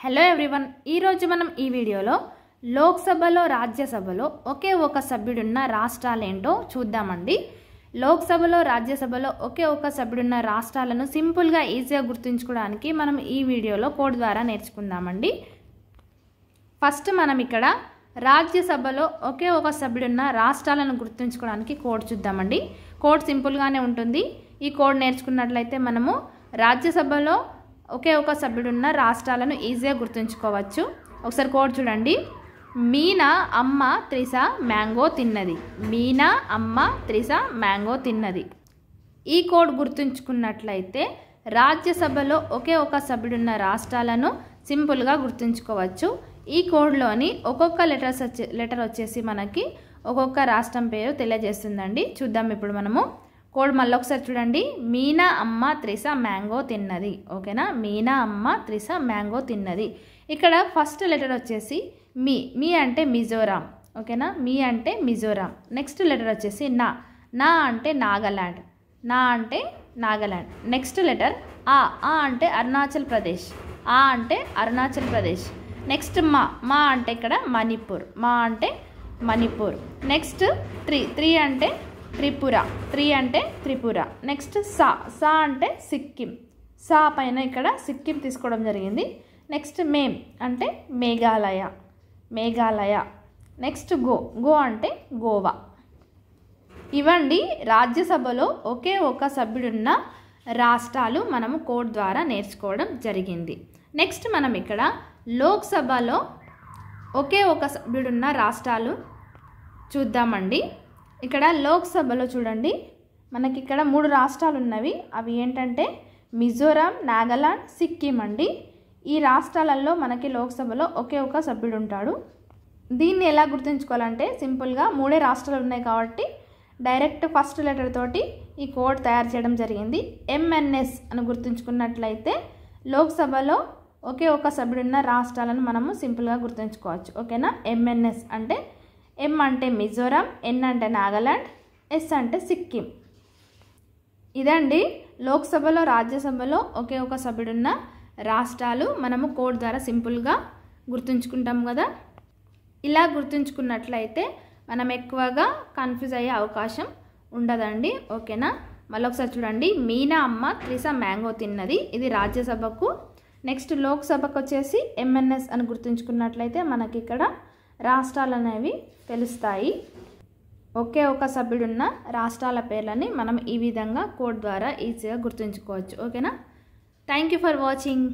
Hello everyone, ఈరోజు మనం ఈ వీడియోలో లోక్సభలో రాజ్యసభలో ఒకే ఒక సభ్యుడున్న రాష్ట్రాలేంటో చూద్దామండి. లోక్సభలో రాజ్యసభలో ఒకే ఒక సభ్యుడున్న రాష్ట్రాలను సింపుల్గా ఈజీగా గుర్తుంచుకోవడానికి మనం ఈ వీడియోలో కోడ్ ద్వారా నేర్చుకుందామండి. ఫస్ట్ మనం ఇక్కడ రాజ్యసభలో ఒకే ఒక సభ్యుడున్న రాష్ట్రాలను గుర్తుంచుకోవడానికి కోడ్ చూద్దామండి. కోడ్ సింపుల్గానే ఉంటుంది. ఈ కోడ్ నేర్చుకున్నట్లయితే మనము రాజ్యసభలో ఒకే ఒక సభ్యుడున్న రాష్ట్రాలను ఈజీగా గుర్తుంచుకోవచ్చు. ఒకసారి కోడ్ చూడండి. మీనా అమ్మ త్రిష మ్యాంగో తిన్నది. మీనా అమ్మ త్రిష మ్యాంగో తిన్నది. ఈ కోడ్ గుర్తుంచుకున్నట్లయితే రాజ్యసభలో ఒకే ఒక సభ్యుడున్న రాష్ట్రాలను సింపుల్గా గుర్తుంచుకోవచ్చు. ఈ కోడ్లోని ఒక్కొక్క లెటర్ వచ్చేసి మనకి ఒక్కొక్క రాష్ట్రం పేరు తెలియజేస్తుందండి. చూద్దాం ఇప్పుడు మనము. కోడ్ మళ్ళీ ఒకసారి చూడండి. మీనా అమ్మ త్రిష మ్యాంగో తిన్నది. ఓకేనా, మీనా అమ్మ త్రిష మ్యాంగో తిన్నది. ఇక్కడ ఫస్ట్ లెటర్ వచ్చేసి మీ అంటే మిజోరాం. ఓకేనా, మీ అంటే మిజోరాం. నెక్స్ట్ లెటర్ వచ్చేసి నా అంటే నాగాలాండ్. నా అంటే నాగాలాండ్. నెక్స్ట్ లెటర్ ఆ అంటే అరుణాచల్ ప్రదేశ్. ఆ అంటే అరుణాచల్ ప్రదేశ్. నెక్స్ట్ మా అంటే ఇక్కడ మణిపూర్. మా అంటే మణిపూర్. నెక్స్ట్ త్రీ అంటే త్రిపుర. అంటే త్రిపుర. నెక్స్ట్ సా అంటే సిక్కిం. సా పైన ఇక్కడ సిక్కిం తీసుకోవడం జరిగింది. నెక్స్ట్ మేం అంటే మేఘాలయ. నెక్స్ట్ గో అంటే గోవా. ఇవండి రాజ్యసభలో ఒకే ఒక సభ్యుడున్న రాష్ట్రాలు మనము కోడ్ ద్వారా నేర్చుకోవడం జరిగింది. నెక్స్ట్ మనం ఇక్కడ లోక్సభలో ఒకే ఒక సభ్యుడున్న రాష్ట్రాలు చూద్దామండి. ఇక్కడ లోక్సభలో చూడండి, మనకి ఇక్కడ 3 రాష్ట్రాలు ఉన్నవి. అవి ఏంటంటే మిజోరాం, నాగాలాండ్, సిక్కిం అండి. ఈ రాష్ట్రాలలో మనకి లోక్సభలో ఒకే ఒక సభ్యుడు ఉంటాడు. దీన్ని ఎలా గుర్తుంచుకోవాలంటే సింపుల్గా 3 రాష్ట్రాలు ఉన్నాయి కాబట్టి డైరెక్ట్ ఫస్ట్ లెటర్ తోటి ఈ కోడ్ తయారు చేయడం జరిగింది. ఎంఎన్ఎస్ అని గుర్తుంచుకున్నట్లయితే లోక్సభలో ఒకే ఒక సభ్యుడున్న రాష్ట్రాలను మనము సింపుల్గా గుర్తుంచుకోవచ్చు. ఓకేనా, ఎంఎన్ఎస్ అంటే ఎం అంటే మిజోరాం, ఎన్ అంటే నాగాలాండ్, ఎస్ అంటే సిక్కిం. ఇదండి లోక్సభలో రాజ్యసభలో ఒకే ఒక సభ్యుడున్న రాష్ట్రాలు మనము కోడ్ ద్వారా సింపుల్గా గుర్తుంచుకుంటాం కదా. ఇలా గుర్తుంచుకున్నట్లయితే మనం ఎక్కువగా కన్ఫ్యూజ్ అయ్యే అవకాశం ఉండదండి. ఓకేనా, మళ్ళీ ఒకసారి చూడండి. మీనా అమ్మ త్రిష మ్యాంగో తిన్నది. ఇది రాజ్యసభకు. నెక్స్ట్ లోక్సభకు వచ్చేసి ఎంఎన్ఎస్ అని గుర్తుంచుకున్నట్లయితే మనకి ఇక్కడ రాష్ట్రాలు అనేవి తెలుస్తాయి. ఒకే ఒక సభ్యుడున్న రాష్ట్రాల పేర్లని మనం ఈ విధంగా కోడ్ ద్వారా ఈజీగా గుర్తుంచుకోవచ్చు. ఓకేనా, థ్యాంక్ యూ ఫర్ వాచింగ్.